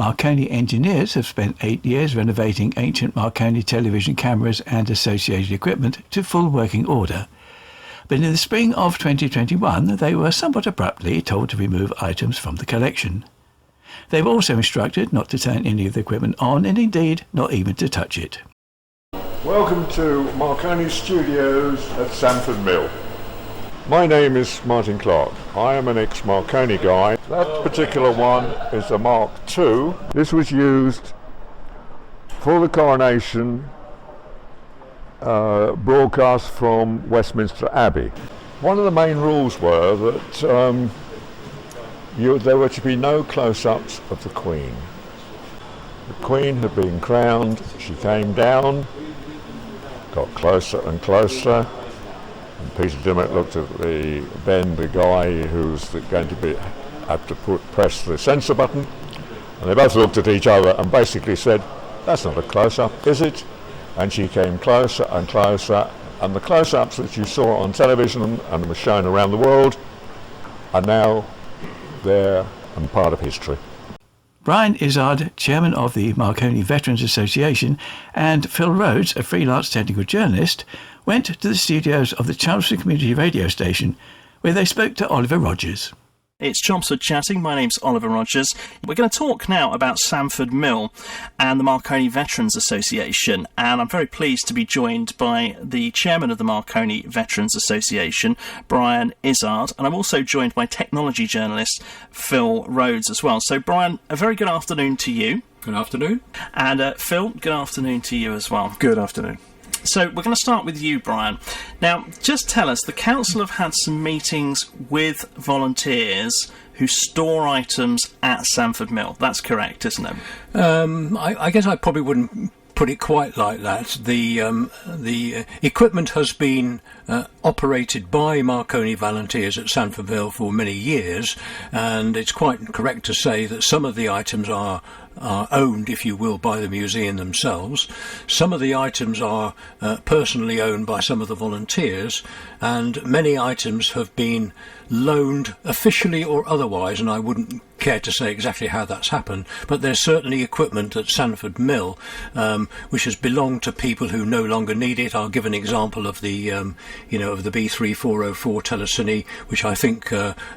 Marconi engineers have spent 8 years renovating ancient Marconi television cameras and associated equipment to full working order. But in the spring of 2021, they were somewhat abruptly told to remove items from the collection. They were also instructed not to turn any of the equipment on, and indeed not even to touch it. Welcome to Marconi Studios at Sandford Mill. My name is Martin Clark. I am an ex-Marconi guy. That particular one is a Mark II. This was used for the coronation broadcast from Westminster Abbey. One of the main rules were that there were to be no close-ups of the Queen. The Queen had been crowned, she came down, got closer and closer, and Peter Dimmock looked at Ben, the guy who's going to have to press the censor button, and they both looked at each other and basically said, "That's not a close-up, is it?" And she came closer and closer, and the close-ups that you saw on television and were shown around the world are now there and part of history. Brian Izzard, chairman of the Marconi Veterans Association, and Phil Rhodes, a freelance technical journalist, went to the studios of the Chelmsford community radio station, where they spoke to Oliver Rogers. It's Chelmsford Chatting. My name's Oliver Rogers. We're going to talk now about Sandford Mill and the Marconi Veterans Association, and I'm very pleased to be joined by the chairman of the Marconi Veterans Association, Brian Izzard, and I'm also joined by technology journalist Phil Rhodes as well. So Brian, a very good afternoon to you. Good afternoon. And Phil, good afternoon to you as well. Good afternoon. So we're going to start with you, Brian. Now, just tell us, the council have had some meetings with volunteers who store items at Sandford Mill. That's correct, isn't it? I guess I probably wouldn't put it quite like that. The equipment has been operated by Marconi volunteers at Sandford Mill for many years, and it's quite correct to say that some of the items are owned, if you will, by the museum themselves. Some of the items are personally owned by some of the volunteers, and many items have been loaned officially or otherwise, and I wouldn't care to say exactly how that's happened, but there's certainly equipment at Sandford Mill which has belonged to people who no longer need it. I'll give an example of the of the B3404 telecine, which I think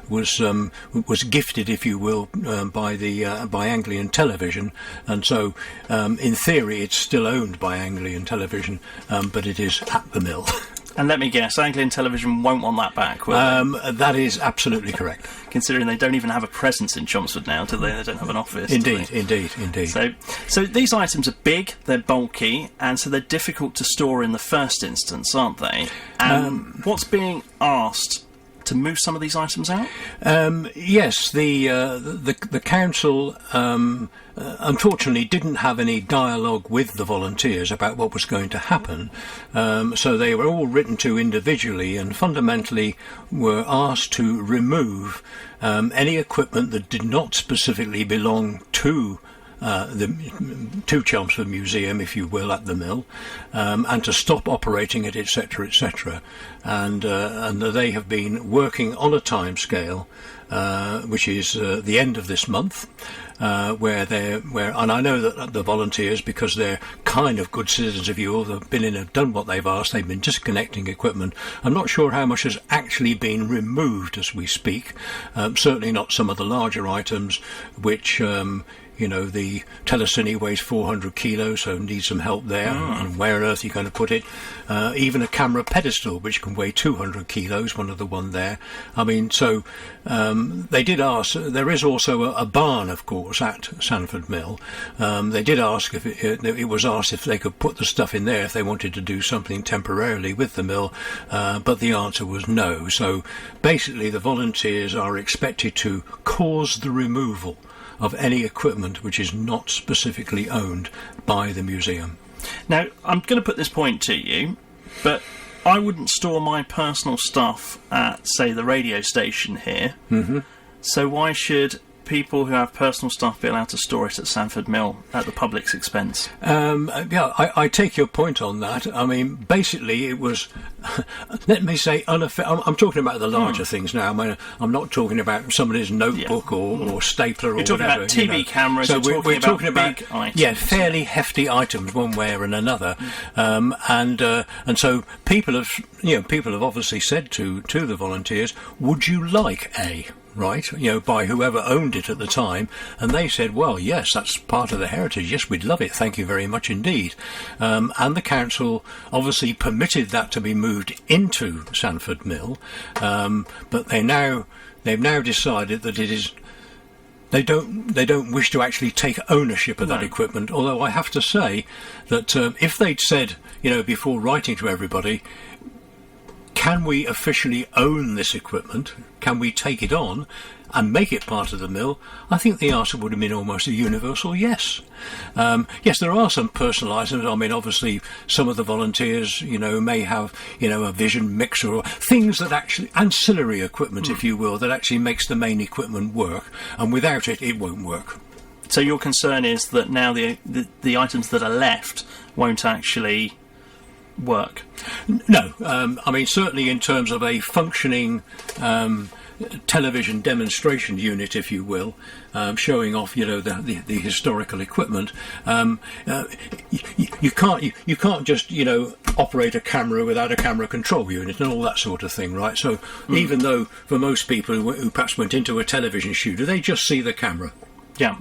was gifted, if you will, by Anglian Television, and so in theory it's still owned by Anglian Television, but it is at the mill. And let me guess, Anglian Television won't want that back, will they? That is absolutely correct. Considering they don't even have a presence in Chelmsford now, do they? They don't have an office. Indeed. So these items are big, they're bulky, and so they're difficult to store in the first instance, aren't they? What's being asked to move some of these items out? Yes, the council unfortunately didn't have any dialogue with the volunteers about what was going to happen, so they were all written to individually and fundamentally were asked to remove any equipment that did not specifically belong to to Chelmsford Museum, if you will, at the mill, and to stop operating it, etc., etc. And they have been working on a timescale, which is the end of this month, and I know that the volunteers, because they're kind of good citizens of you, have been in and done what they've asked. They've been disconnecting equipment. I'm not sure how much has actually been removed as we speak. Certainly not some of the larger items, which the telecine weighs 400 kilos, so needs some help there. And where on earth are you going to put it? Even a camera pedestal, which can weigh 200 kilos, one of the one there. I mean, so they did ask. There is also a barn, of course, at Sandford Mill. They did ask if it was asked if they could put the stuff in there if they wanted to do something temporarily with the mill, but the answer was no. So basically, the volunteers are expected to cause the removal of any equipment which is not specifically owned by the museum. Now, I'm going to put this point to you, but I wouldn't store my personal stuff at, say, the radio station here. Mm-hmm. So why should people who have personal stuff be allowed to store it at Sandford Mill at the public's expense? I take your point on that. I mean, basically, it was, let me say, I'm talking about the larger things now. I mean, I'm not talking about somebody's notebook or stapler or whatever. You're talking about TV cameras. So we're talking about big items. Fairly hefty items, one way or another. And so people have obviously said to the volunteers, "Would you like a?" Right, by whoever owned it at the time, and they said, well, yes, that's part of the heritage, yes, we'd love it, thank you very much indeed. And the council obviously permitted that to be moved into Sandford Mill, but they've now decided that it is, they don't wish to actually take ownership of that equipment, although I have to say that if they'd said, before writing to everybody, can we officially own this equipment? Can we take it on and make it part of the mill? I think the answer would have been almost a universal yes. Yes, there are some personal items. I mean, obviously, some of the volunteers, may have, a vision mixer or things that actually, ancillary equipment, if you will, that actually makes the main equipment work. And without it, it won't work. So your concern is that now the items that are left won't actually work? No, I mean, certainly in terms of a functioning television demonstration unit, if you will, showing off, the historical equipment. You can't just, operate a camera without a camera control unit and all that sort of thing, right? So even though for most people who perhaps went into a television studio, they just see the camera. Yeah.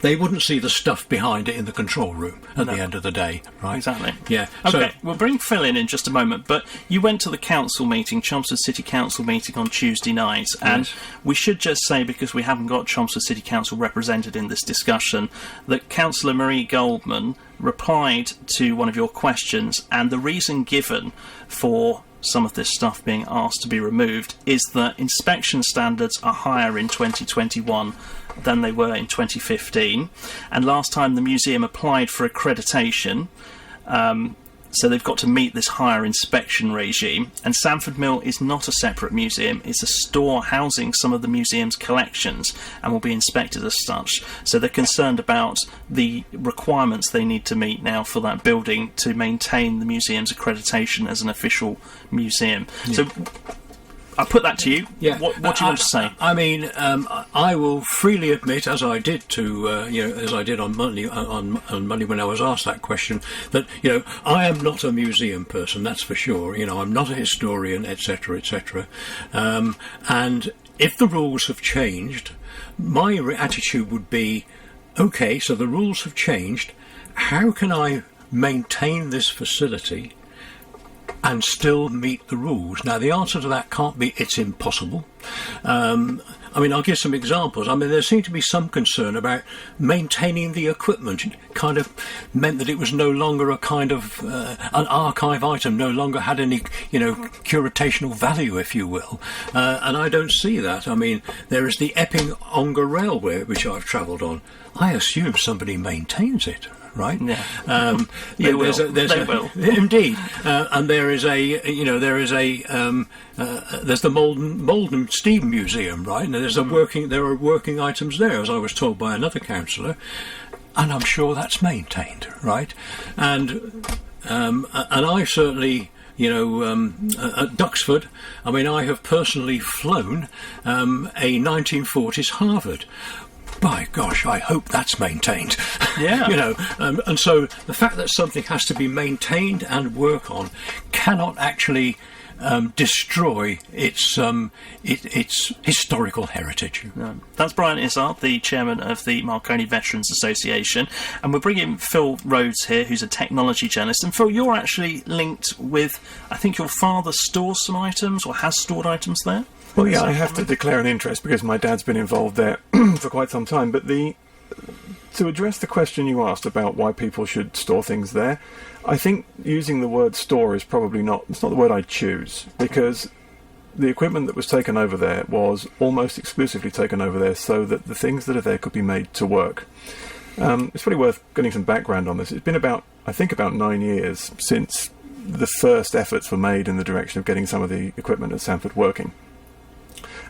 They wouldn't see the stuff behind it in the control room at the end of the day, right? Exactly. Yeah. Okay, we'll bring Phil in just a moment, but you went to the council meeting, Chelmsford City Council meeting on Tuesday night, and we should just say, because we haven't got Chelmsford City Council represented in this discussion, that Councillor Marie Goldman replied to one of your questions, and the reason given for some of this stuff being asked to be removed is that inspection standards are higher in 2021 than they were in 2015, and last time the museum applied for accreditation, so they've got to meet this higher inspection regime, and Sandford Mill is not a separate museum, it's a store housing some of the museum's collections and will be inspected as such. So they're concerned about the requirements they need to meet now for that building to maintain the museum's accreditation as an official museum. So I put that to you. Yeah. What do you want to say? I mean, I will freely admit, as I did on Monday when I was asked that question, that I am not a museum person. That's for sure. I'm not a historian, etc., etc. And if the rules have changed, my attitude would be, okay, so the rules have changed. How can I maintain this facility and still meet the rules? Now, the answer to that can't be it's impossible. I mean, I'll give some examples. I mean, there seemed to be some concern about maintaining the equipment. It kind of meant that it was no longer a kind of an archive item, no longer had any, curational value, if you will. And I don't see that. I mean, there is the Epping Ongar Railway, which I've travelled on. I assume somebody maintains it. Right? Yeah. They will. Indeed. And there is there's the Malden Steam Museum, right? And there are working items there, as I was told by another councillor, and I'm sure that's maintained, right? And I certainly, at Duxford, I mean, I have personally flown a 1940s Harvard. By gosh, I hope that's maintained. Yeah. And so the fact that something has to be maintained and work on cannot actually destroy its historical heritage. No. That's Brian Izzard, the chairman of the Marconi Veterans Association, and we're bringing Phil Rhodes here, who's a technology journalist. And Phil, you're actually linked with, I think your father stores some items or has stored items there. Well, yeah, I have to declare an interest because my dad's been involved there for quite some time. But to address the question you asked about why people should store things there, I think using the word store is probably it's not the word I'd choose, because the equipment that was taken over there was almost exclusively taken over there so that the things that are there could be made to work. It's probably worth getting some background on this. It's been about 9 years since the first efforts were made in the direction of getting some of the equipment at Sandford working.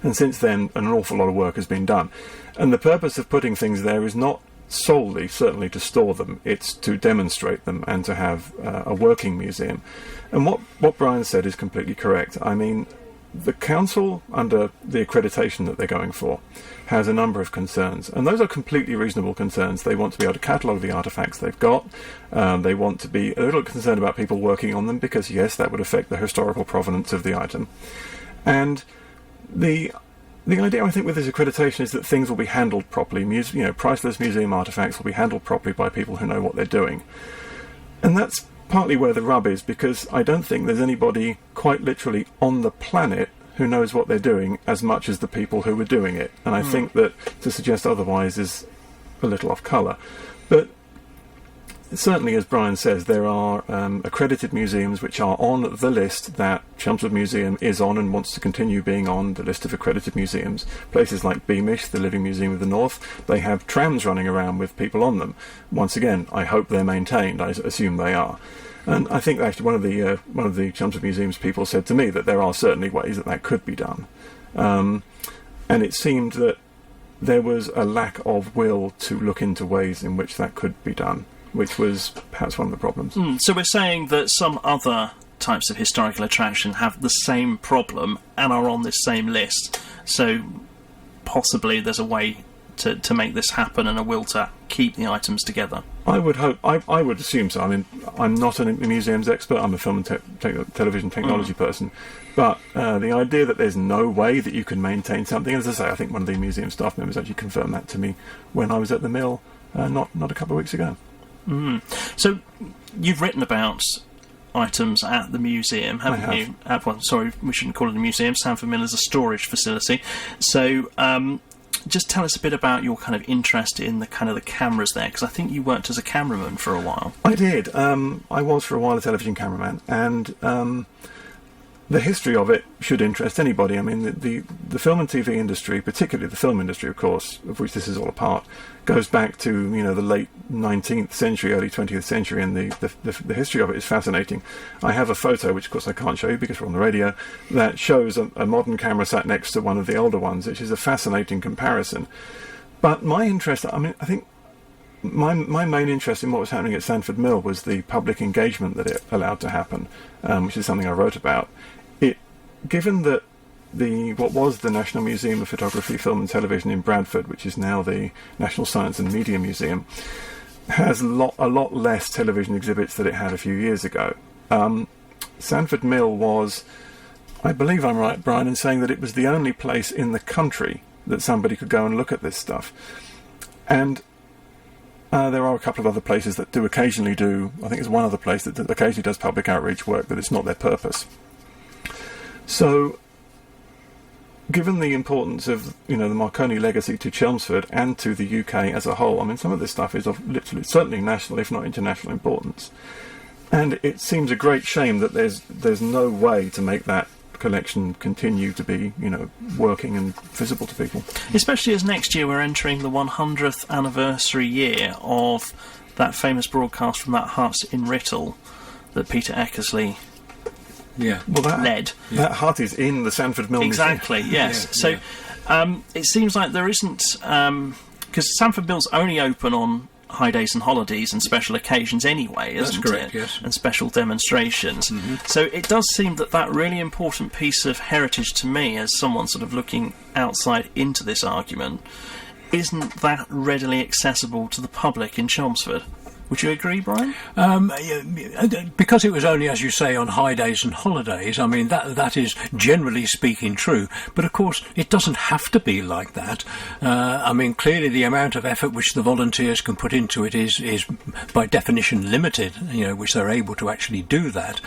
And since then, an awful lot of work has been done. And the purpose of putting things there is not solely, certainly, to store them. It's to demonstrate them and to have a working museum. And what Brian said is completely correct. I mean, the council, under the accreditation that they're going for, has a number of concerns, and those are completely reasonable concerns. They want to be able to catalogue the artefacts they've got. They want to be a little concerned about people working on them, because yes, that would affect the historical provenance of the item. And the idea, I think, with this accreditation is that things will be handled properly. Priceless museum artefacts will be handled properly by people who know what they're doing. And that's partly where the rub is, because I don't think there's anybody quite literally on the planet who knows what they're doing as much as the people who were doing it. And I think that to suggest otherwise is a little off colour. But certainly, as Brian says, there are accredited museums which are on the list that Chelmsford Museum is on and wants to continue being on the list of accredited museums. Places like Beamish, the Living Museum of the North, they have trams running around with people on them. Once again, I hope they're maintained. I assume they are. And I think actually one of the Chelmsford Museum's people said to me that there are certainly ways that could be done. And it seemed that there was a lack of will to look into ways in which that could be done, which was perhaps one of the problems. So we're saying that some other types of historical attraction have the same problem and are on this same list. So possibly there's a way to make this happen and a will to keep the items together. I would hope. I would assume so. I mean, I'm not a museums expert. I'm a film and television technology person. But the idea that there's no way that you can maintain something, as I say, I think one of the museum staff members actually confirmed that to me when I was at the mill not a couple of weeks ago. So you've written about items at the museum, haven't you? Well, sorry, we shouldn't call it a museum. Sandford Mill is a storage facility. So just tell us a bit about your kind of interest in the cameras there, because I think you worked as a cameraman for a while. I did. I was for a while a television cameraman, and the history of it should interest anybody. I mean, the film and TV industry, particularly the film industry, of course, of which this is all a part, goes back to the late 19th century, early 20th century, and the history of it is fascinating. I have a photo, which of course I can't show you because we're on the radio, that shows a modern camera sat next to one of the older ones, which is a fascinating comparison. But my interest, I think my main interest in what was happening at Sandford Mill was the public engagement that it allowed to happen, which is something I wrote about. Given that what was the National Museum of Photography, Film and Television in Bradford, which is now the National Science and Media Museum, has a lot less television exhibits than it had a few years ago. Sandford Mill was, I believe I'm right, Brian, in saying that it was the only place in the country that somebody could go and look at this stuff. And there are a couple of other places that do occasionally do, I think there's one other place that occasionally does public outreach work, but it's not their purpose. So, given the importance of the Marconi legacy to Chelmsford and to the UK as a whole, I mean, some of this stuff is of certainly national, if not international, importance. And it seems a great shame that there's no way to make that collection continue to be, working and visible to people. Especially as next year we're entering the 100th anniversary year of that famous broadcast from that hut in Writtle that Peter Eckersley led. That hut is in the Sandford Mill exactly, Museum. Yes. It seems like there isn't, because Sandford Mill's only open on high days and holidays and special occasions anyway, isn't That's correct, it? yes. And special demonstrations. So it does seem that really important piece of heritage to me, as someone sort of looking outside into this argument, isn't that readily accessible to the public in Chelmsford. Would you agree, Brian? Because it was only, as you say, on high days and holidays, I mean, that is generally speaking true. But of course, it doesn't have to be like that. I mean, clearly the amount of effort which the volunteers can put into it is by definition limited, which they're able to actually do that.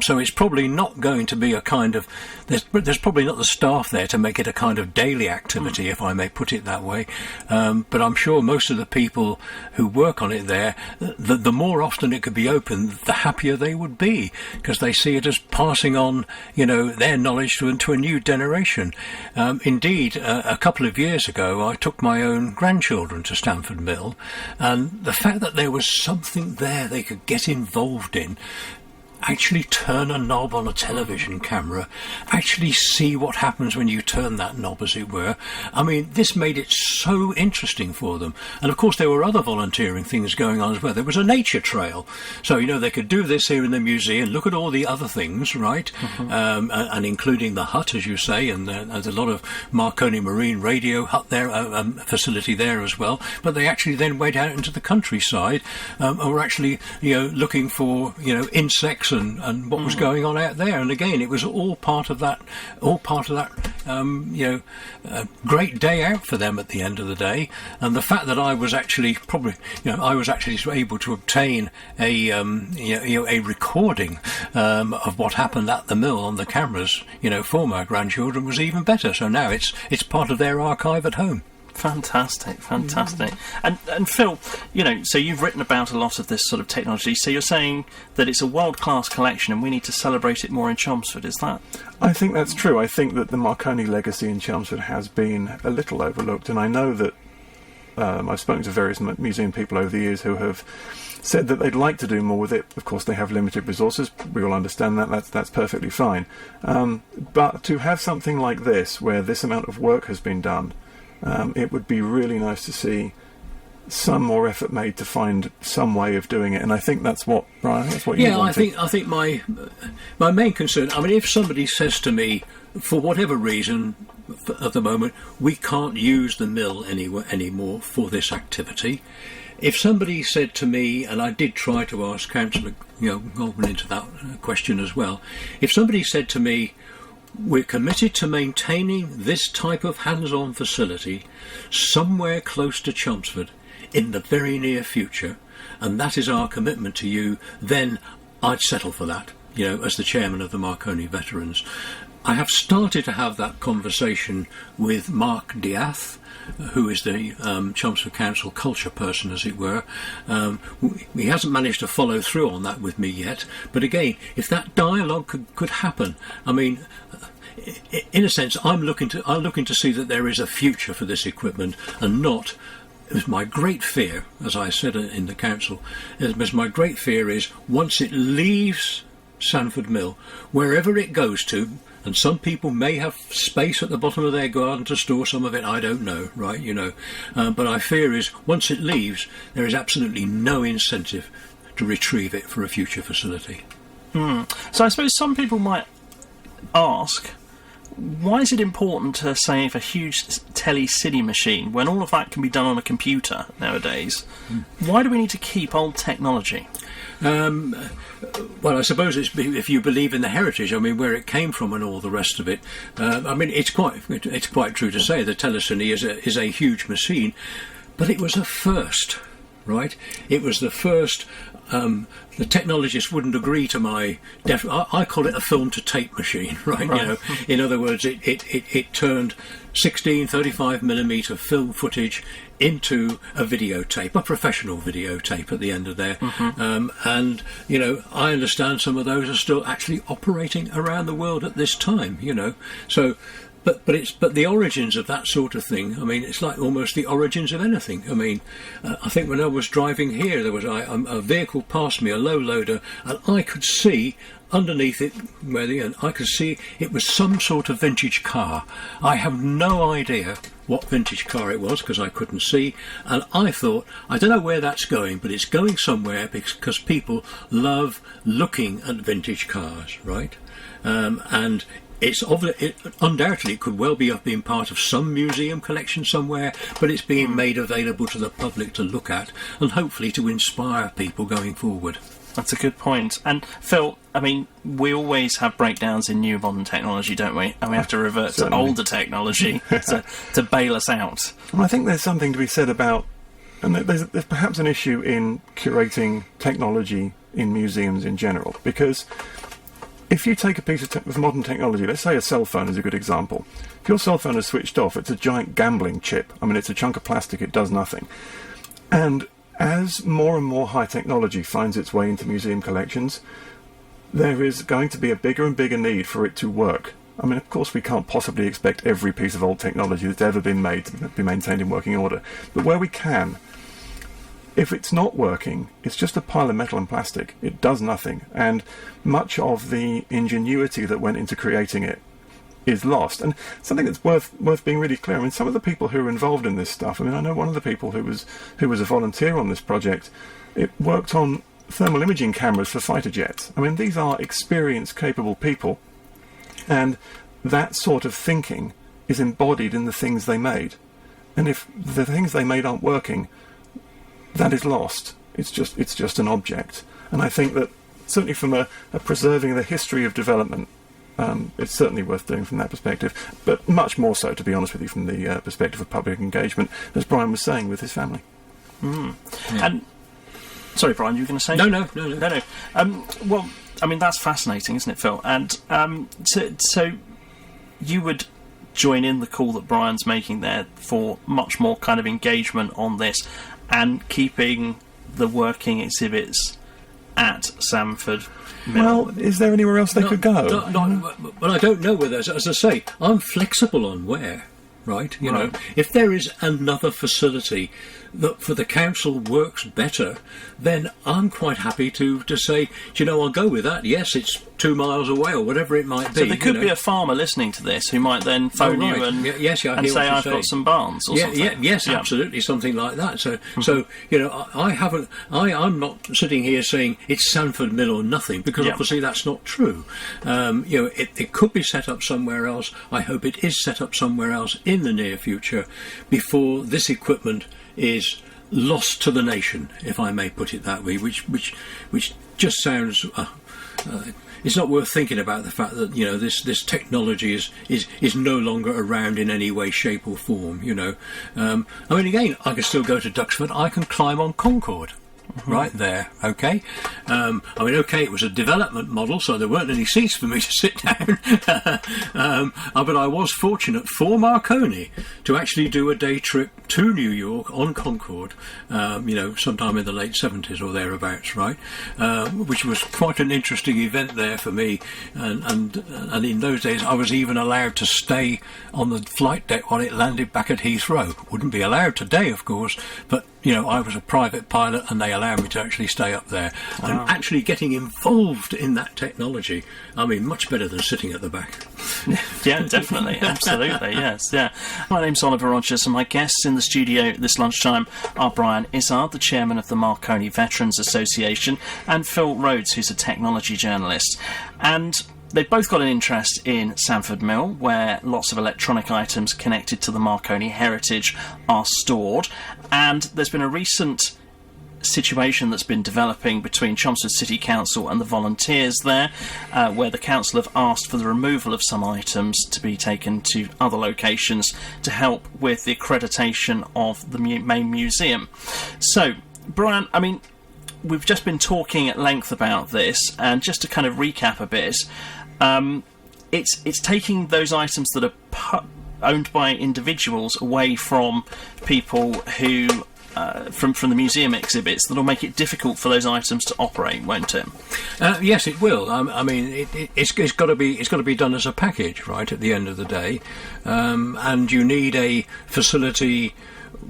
So it's probably not going to be a kind of... There's probably not the staff there to make it a kind of daily activity, if I may put it that way. But I'm sure most of the people who work on it there, the more often it could be open, the happier they would be, because they see it as passing on, their knowledge to a new generation. Indeed, a couple of years ago, I took my own grandchildren to Sandford Mill, and the fact that there was something there they could get involved in actually turn a knob on a television camera, actually see what happens when you turn that knob, as it were. I mean, this made it so interesting for them. And of course there were other volunteering things going on as well. There was a nature trail, so they could do this here in the museum, look at all the other things, right? And including the hut, as you say, and there's a lot of Marconi Marine radio hut there, facility there as well. But they actually then went out into the countryside and were actually looking for insects and what was going on out there. And again, it was all part of that great day out for them at the end of the day. And the fact that I was actually able to obtain a recording of what happened at the mill on the cameras for my grandchildren was even better. So now it's part of their archive at home. Fantastic. And Phil, so you've written about a lot of this sort of technology. So you're saying that it's a world-class collection and we need to celebrate it more in Chelmsford, is that? I think that's true. I think that the Marconi legacy in Chelmsford has been a little overlooked, and I know that I've spoken to various museum people over the years who have said that they'd like to do more with it. Of course, they have limited resources. We all understand that. That's perfectly fine. But to have something like this, where this amount of work has been done, it would be really nice to see some more effort made to find some way of doing it. And I think that's what, Brian, that's what you wanted. I think my main concern, I mean, if somebody says to me, for whatever reason, at the moment, we can't use the mill anymore for this activity. If somebody said to me, and I did try to ask Councillor Goldman into that question as well, if somebody said to me, we're committed to maintaining this type of hands-on facility somewhere close to Chelmsford in the very near future, and that is our commitment to you, then I'd settle for that, as the chairman of the Marconi Veterans. I have started to have that conversation with Mark Diath, who is the Chelmsford Council culture person, as it were. He hasn't managed to follow through on that with me yet, but again, if that dialogue could happen, I mean, in a sense, I'm looking to see that there is a future for this equipment, and not. It was my great fear, as I said in the council, my great fear is once it leaves Sandford Mill, wherever it goes to, and some people may have space at the bottom of their garden to store some of it, I don't know, right, but I fear is once it leaves, there is absolutely no incentive to retrieve it for a future facility. So I suppose some people might ask, why is it important to save a huge tele-city machine when all of that can be done on a computer nowadays? Why do we need to keep old technology? Well, I suppose it's if you believe in the heritage, I mean, where it came from and all the rest of it. I mean, it's quite true to say that telecine is a huge machine, but it was a first, right? It was the first. The technologists wouldn't agree to my I call it a film to tape machine, right? In other words, it turned 16 35mm film footage into a videotape, a professional videotape at the end of there. And I understand some of those are still actually operating around the world at this time, so But the origins of that sort of thing, I mean, it's like almost the origins of anything. I mean, I think when I was driving here, there was a vehicle passed me, a low loader, and I could see underneath it, I could see it was some sort of vintage car. I have no idea what vintage car it was because I couldn't see, and I thought, I don't know where that's going, but it's going somewhere because people love looking at vintage cars, right? And it undoubtedly could well be being part of some museum collection somewhere, but it's being made available to the public to look at and hopefully to inspire people going forward. That's a good point. And Phil, I mean, we always have breakdowns in new modern technology, don't we? And we have to revert to older technology to bail us out. Well, I think there's something to be said about, and there's perhaps an issue in curating technology in museums in general, because if you take a piece of modern technology, let's say a cell phone is a good example. If your cell phone is switched off, it's a giant gambling chip. I mean, it's a chunk of plastic, it does nothing. And as more and more high technology finds its way into museum collections, there is going to be a bigger and bigger need for it to work. I mean, of course, we can't possibly expect every piece of old technology that's ever been made to be maintained in working order. But where we can, if it's not working, it's just a pile of metal and plastic. It does nothing. And much of the ingenuity that went into creating it is lost. And something that's worth being really clear, I mean, some of the people who are involved in this stuff, I mean, I know one of the people who was a volunteer on this project, it worked on thermal imaging cameras for fighter jets. I mean, these are experienced, capable people, and that sort of thinking is embodied in the things they made. And if the things they made aren't working, that is lost. It's just an object. And I think that certainly from a preserving the history of development, it's certainly worth doing from that perspective, but much more so, to be honest with you, from the perspective of public engagement, as Brian was saying, with his family. Yeah. And sorry, Brian, you were going to say? No. Well, I mean, that's fascinating, isn't it, Phil? And so you would join in the call that Brian's making there for much more kind of engagement on this and keeping the working exhibits at Sandford Mill. Well, is there anywhere else they could go? Well, I don't know whether, as I say, I'm flexible on where, right? You know, if there is another facility that for the council works better, then I'm quite happy to say, do you know, I'll go with that. Yes, it's 2 miles away or whatever it might be. So there could be a farmer listening to this who might then phone you and, and say, I've got some barns or something. Yes, absolutely, something like that. So you know, I'm not sitting here saying it's Sandford Mill or nothing, because obviously that's not true. You know, it could be set up somewhere else. I hope it is set up somewhere else in the near future before this equipment is lost to the nation, if I may put it that way, which just sounds it's not worth thinking about the fact that, you know, this technology is no longer around in any way, shape or form, you know. I mean, again, I can still go to Duxford, I can climb on Concorde. Right there, okay. I mean, okay, it was a development model, so there weren't any seats for me to sit down. But I was fortunate for Marconi to actually do a day trip to New York on Concorde, you know, sometime in the late 70s or thereabouts, right? Which was quite an interesting event there for me. And in those days, I was even allowed to stay on the flight deck while it landed back at Heathrow. Wouldn't be allowed today, of course, but you know, I was a private pilot and they allowed me to actually stay up there. Wow. And actually getting involved in that technology, I mean, much better than sitting at the back. Yeah, definitely. Absolutely, yes. Yeah. My name's Oliver Rogers and my guests in the studio this lunchtime are Brian Izzard, the chairman of the Marconi Veterans Association, and Phil Rhodes, who's a technology journalist. And they've both got an interest in Sandford Mill, where lots of electronic items connected to the Marconi heritage are stored. And there's been a recent situation that's been developing between Chelmsford City Council and the volunteers there, where the council have asked for the removal of some items to be taken to other locations to help with the accreditation of the main museum. So, Brian, I mean, we've just been talking at length about this, and just to kind of recap a bit, it's taking those items that are owned by individuals away from people who from the museum exhibits. That'll make it difficult for those items to operate, won't it? Yes, it will. I mean, it's got to be done as a package, right? At the end of the day, and you need a facility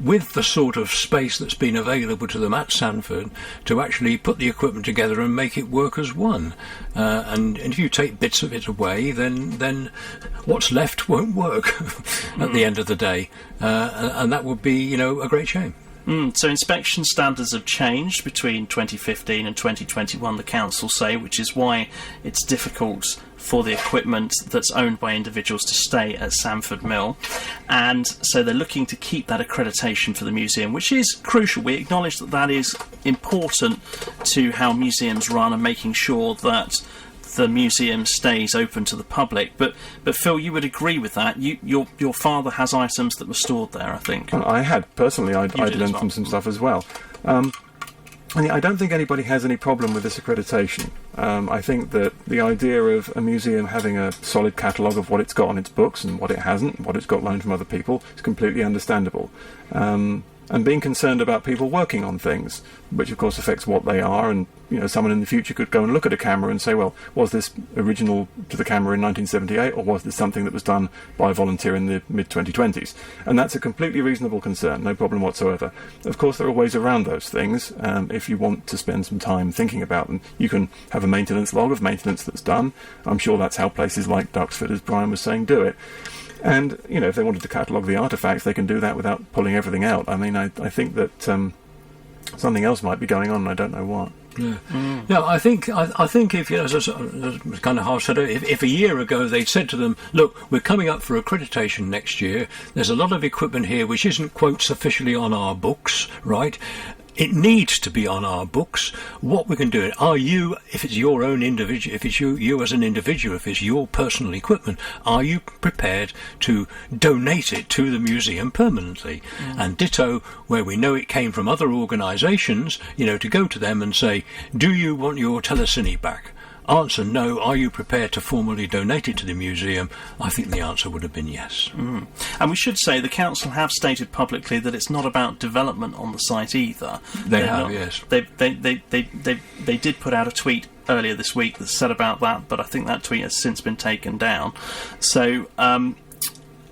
with the sort of space that's been available to them at Sandford to actually put the equipment together and make it work as one. And if you take bits of it away, then what's left won't work at the end of the day, and that would be, you know, a great shame. So inspection standards have changed between 2015 and 2021, the council say, which is why it's difficult for the equipment that's owned by individuals to stay at Sandford Mill. And so they're looking to keep that accreditation for the museum, which is crucial. We acknowledge that that is important to how museums run and making sure that the museum stays open to the public. But Phil, you would agree with that? Your father has items that were stored there, I think. I had personally. I'd learned from some stuff as well. And I don't think anybody has any problem with this accreditation. I think that the idea of a museum having a solid catalogue of what it's got on its books and what it hasn't, what it's got loaned from other people, is completely understandable. and being concerned about people working on things, which of course affects what they are. And someone in the future could go and look at a camera and say, well, was this original to the camera in 1978, or was this something that was done by a volunteer in the mid-2020s? And that's a completely reasonable concern, no problem whatsoever. Of course, there are ways around those things. If you want to spend some time thinking about them, you can have a maintenance log of maintenance that's done. I'm sure that's how places like Duxford, as Brian was saying, do it. And, if they wanted to catalogue the artefacts, they can do that without pulling everything out. I mean, I think that something else might be going on, and I don't know what. Yeah, no. I think if as kind of half said, if a year ago they'd said to them, "Look, we're coming up for accreditation next year. There's a lot of equipment here which isn't quote officially on our books, right? It needs to be on our books. What we can do, are you, if it's your own individual, if it's you as an individual, if it's your personal equipment, are you prepared to donate it to the museum permanently?" And ditto, where we know it came from other organisations, to go to them and say, "Do you want your telecine back?" Answer no. Are you prepared to formally donate it to the museum? I think the answer would have been yes. And we should say the council have stated publicly that it's not about development on the site either. They have, yes. They did put out a tweet earlier this week that said about that, but I think that tweet has since been taken down. So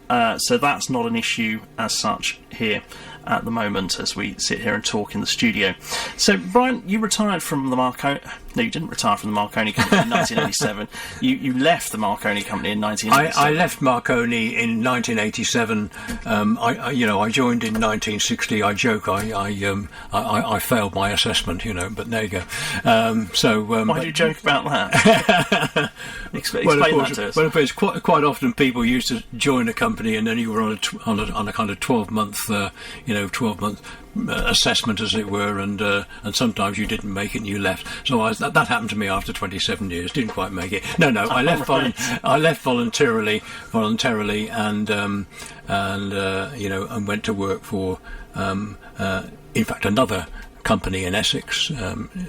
that's not an issue as such here at the moment as we sit here and talk in the studio. So, Brian, you retired from the Marconi... No, you didn't retire from the Marconi Company in 1987. You left the Marconi Company in 1987. I left Marconi in 1987. I joined in 1960. I joke. I failed my assessment. But there you go. Why do you joke about that? Explain that to us. Well, of course, quite often people used to join a company and then you were on a kind of 12-month, 12-month assessment, as it were, and sometimes you didn't make it and you left. So that happened to me after 27 years. Didn't quite make it. No, I left. I left voluntarily, and and went to work for, in fact, another company in Essex,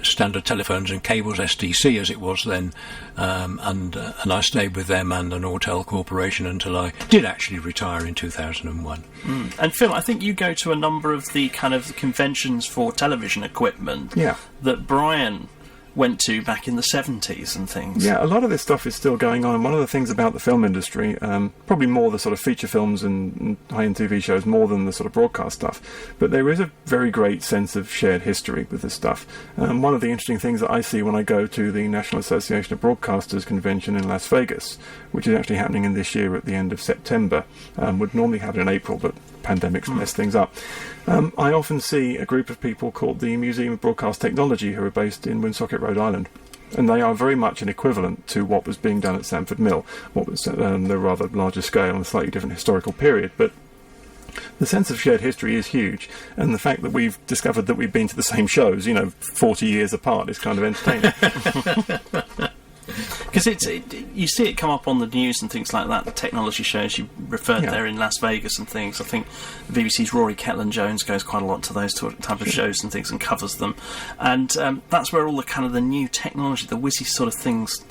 Standard Telephones and Cables, STC as it was then, and I stayed with them and an Autel Corporation until I did actually retire in 2001. And Phil, I think you go to a number of the kind of conventions for television equipment that Brian went to back in the 70s and things. Yeah, a lot of this stuff is still going on, and one of the things about the film industry, probably more the sort of feature films and high-end TV shows more than the sort of broadcast stuff, but there is a very great sense of shared history with this stuff. One of the interesting things that I see when I go to the National Association of Broadcasters convention in Las Vegas, which is actually happening in this year at the end of September, would normally happen in April, but pandemics mess things up. I often see a group of people called the Museum of Broadcast Technology who are based in Woonsocket, Rhode Island, and they are very much an equivalent to what was being done at Sandford Mill, what was the rather larger scale and a slightly different historical period, but the sense of shared history is huge, and the fact that we've discovered that we've been to the same shows, 40 years apart, is kind of entertaining. Because you see it come up on the news and things like that, the technology shows you referred there in Las Vegas and things. I think the BBC's Rory Ketland-Jones goes quite a lot to those type of shows and things and covers them, and that's where all the kind of the new technology, the whizzy sort of things.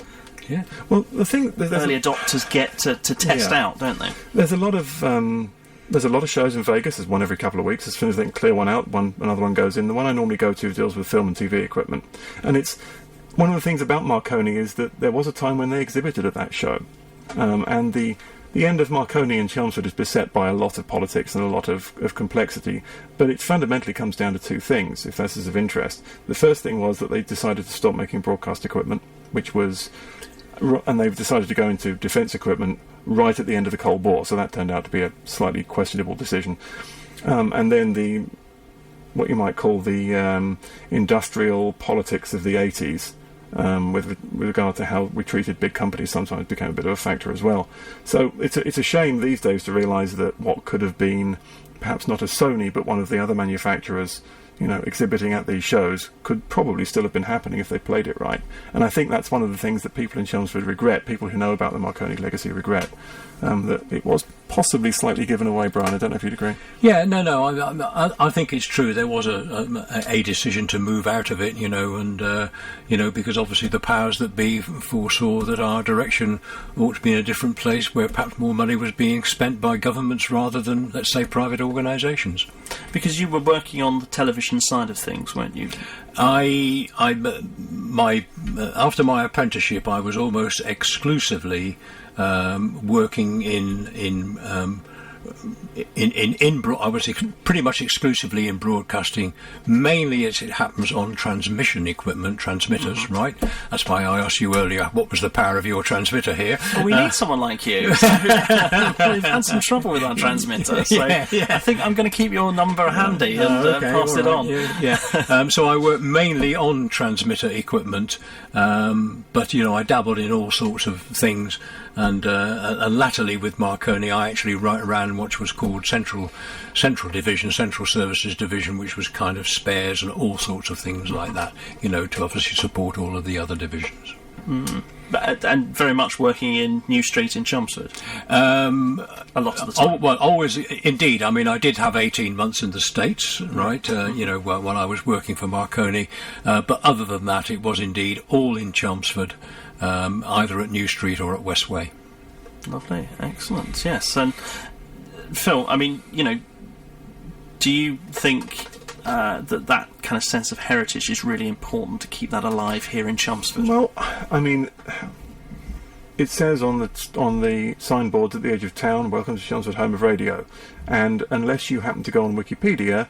Yeah. Well, the thing early adopters get to test out, don't they? There's a lot of shows in Vegas. There's one every couple of weeks. As soon as they can clear one out, another one goes in. The one I normally go to deals with film and TV equipment, and it's. One of the things about Marconi is that there was a time when they exhibited at that show, and the end of Marconi in Chelmsford is beset by a lot of politics and a lot of complexity, but it fundamentally comes down to two things, if this is of interest. The first thing was that they decided to stop making broadcast equipment, and they've decided to go into defence equipment right at the end of the Cold War, so that turned out to be a slightly questionable decision. And then what you might call the industrial politics of the 80s, with regard to how we treated big companies, sometimes became a bit of a factor as well. So it's a shame these days to realise that what could have been perhaps not a Sony but one of the other manufacturers exhibiting at these shows could probably still have been happening if they played it right. And I think that's one of the things that people in Chelmsford regret, people who know about the Marconi legacy regret, that it was possibly slightly given away. Brian, I don't know if you'd agree. Yeah, no, I think it's true. There was a decision to move out of it, and because obviously the powers that be foresaw that our direction ought to be in a different place, where perhaps more money was being spent by governments rather than, let's say, private organisations. Because you were working on the television side of things, weren't you? After my apprenticeship, I was almost exclusively working I was pretty much exclusively in broadcasting, mainly as it happens on transmission equipment, transmitters, right? That's why I asked you earlier, what was the power of your transmitter here? Well, we need someone like you. So, we've had some trouble with our transmitter, so I think I'm going to keep your number handy and pass it on. So I work mainly on transmitter equipment, but I dabbled in all sorts of things. And latterly with Marconi, I actually ran what was called Central Division, Central Services Division, which was kind of spares and all sorts of things like that, to obviously support all of the other divisions. And very much working in New Street in Chelmsford? A lot of the time. Well, always, indeed. I mean, I did have 18 months in the States, right, while I was working for Marconi. But other than that, it was indeed all in Chelmsford, either at New Street or at Westway. Lovely, excellent, yes. And Phil, I mean, do you think that kind of sense of heritage is really important to keep that alive here in Chelmsford? Well, I mean, it says on the signboards at the edge of town, "Welcome to Chelmsford, home of radio," and unless you happen to go on Wikipedia,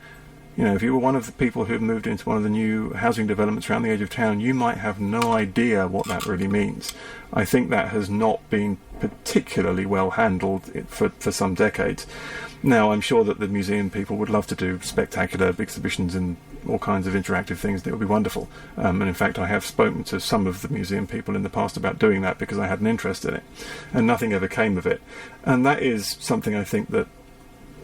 if you were one of the people who moved into one of the new housing developments around the edge of town, you might have no idea what that really means. I think that has not been particularly well handled for some decades. Now, I'm sure that the museum people would love to do spectacular exhibitions and all kinds of interactive things. That would be wonderful. And in fact, I have spoken to some of the museum people in the past about doing that because I had an interest in it. And nothing ever came of it. And that is something I think that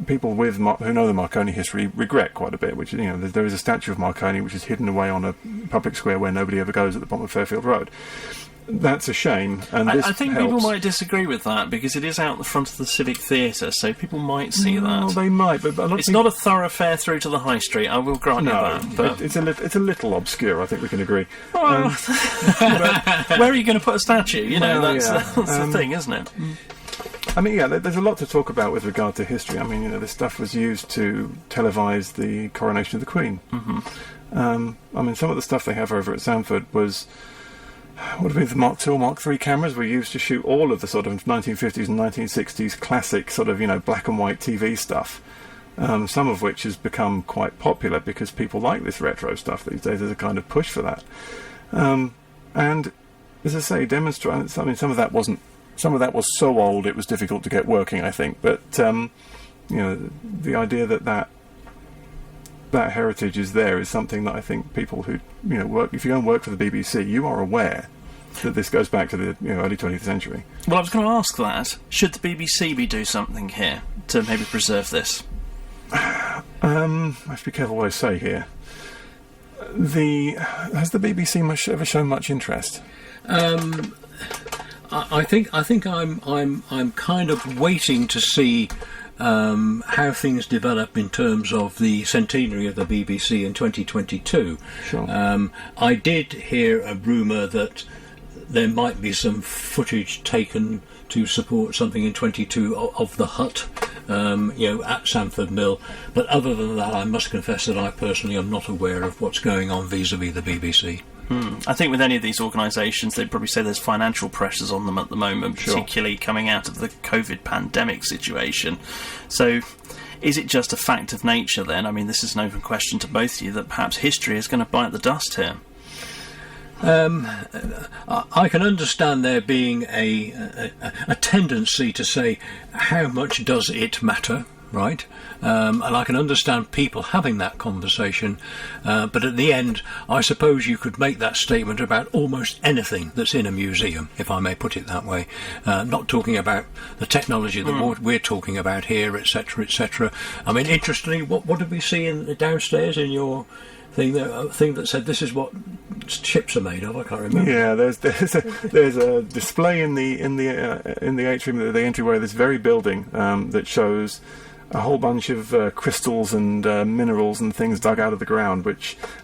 people who know the Marconi history regret quite a bit, which is, there is a statue of Marconi which is hidden away on a public square where nobody ever goes at the bottom of Fairfield Road. That's a shame, and I think people might disagree with that because it is out the front of the Civic Theatre, so people might see that. Well, they might, but it's not a thoroughfare through to the high street. I will grant you that. But it's a little obscure. I think we can agree. Well, where are you going to put a statue? That's the thing, isn't it? I mean, there's a lot to talk about with regard to history. I mean, this stuff was used to televise the coronation of the Queen. I mean, some of the stuff they have over at Sandford was, what have been the Mark II, Mark III cameras were used to shoot all of the sort of 1950s and 1960s classic sort of, black and white TV stuff. Some of which has become quite popular because people like this retro stuff these days. There's a kind of push for that. And as I say, demonstrate. I mean, some of that was so old it was difficult to get working, I think. But the idea that heritage is there is something that I think people who work. If you go and work for the BBC, you are aware that this goes back to the early 20th century. Well, I was going to ask that. Should the BBC do something here to maybe preserve this? I have to be careful what I say here. Has the BBC ever shown much interest? I think I'm kind of waiting to see how things develop in terms of the centenary of the BBC in 2022. Sure. I did hear a rumour that there might be some footage taken to support something in 22 of the hut, at Sandford Mill. But other than that, I must confess that I personally am not aware of what's going on vis-à-vis the BBC. I think with any of these organisations, they'd probably say there's financial pressures on them at the moment, particularly coming out of the COVID pandemic situation. So is it just a fact of nature then? I mean, this is an open question to both of you, that perhaps history is going to bite the dust here. I can understand there being a tendency to say, how much does it matter? Right, and I can understand people having that conversation, but at the end, I suppose you could make that statement about almost anything that's in a museum, if I may put it that way. Not talking about the technology that we're talking about here, etc., etc. I mean, interestingly, what did we see downstairs in your thing that said this is what chips are made of? I can't remember. Yeah, there's a display in the atrium, the entryway of this very building, that shows a whole bunch of crystals and minerals and things dug out of the ground,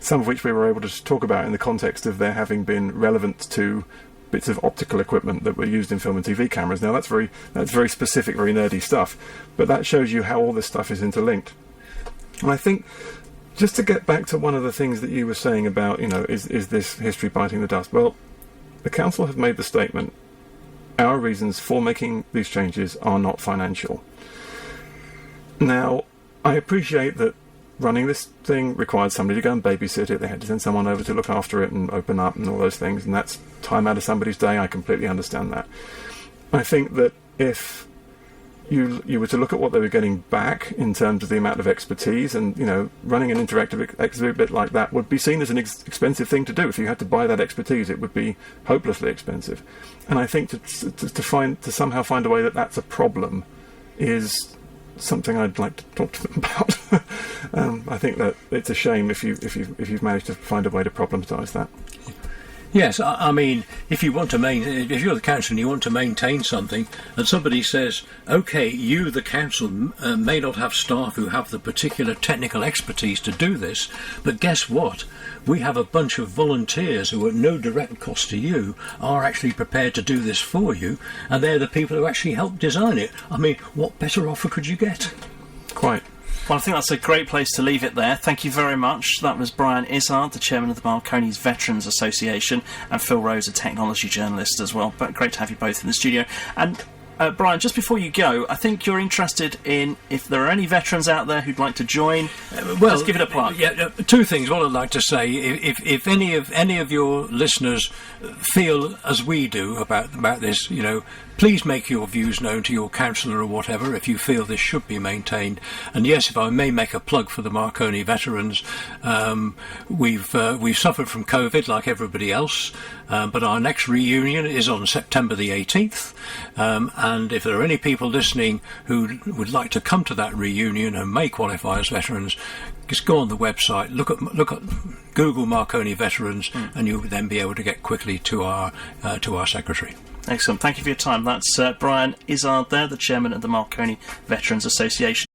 some of which we were able to talk about in the context of their having been relevant to bits of optical equipment that were used in film and TV cameras. Now that's very specific, very nerdy stuff, but that shows you how all this stuff is interlinked. And I think, just to get back to one of the things that you were saying about, is this history biting the dust? Well, the council have made the statement, our reasons for making these changes are not financial. Now, I appreciate that running this thing required somebody to go and babysit it. They had to send someone over to look after it and open up and all those things, and that's time out of somebody's day. I completely understand that. I think that if you were to look at what they were getting back in terms of the amount of expertise, and running an interactive exhibit like that would be seen as an expensive thing to do. If you had to buy that expertise, it would be hopelessly expensive. And I think to somehow find a way that that's a problem is something I'd like to talk to them about. I think that it's a shame if you've managed to find a way to problematise that. Yes, I mean, if you're the council and you want to maintain something, and somebody says, "Okay, you, the council, may not have staff who have the particular technical expertise to do this, but guess what? We have a bunch of volunteers who, at no direct cost to you, are actually prepared to do this for you, and they're the people who actually helped design it." I mean, what better offer could you get? Quite. Well, I think that's a great place to leave it there. Thank you very much. That was Brian Izzard, the chairman of the Marconi Veterans Association, and Phil Rose, a technology journalist as well. But great to have you both in the studio. And Brian, just before you go, I think you're interested in if there are any veterans out there who'd like to join. Well, let's give it a plug. Yeah, two things. What I'd like to say, if any of your listeners feel as we do about this, please make your views known to your councillor or whatever if you feel this should be maintained. And yes, if I may make a plug for the Marconi Veterans, we've suffered from COVID like everybody else, but our next reunion is on September the 18th. And if there are any people listening who would like to come to that reunion and may qualify as veterans, just go on the website, look at Google Marconi Veterans, and you'll then be able to get quickly to our secretary. Excellent. Thank you for your time. That's Brian Izzard there, the chairman of the Marconi Veterans Association.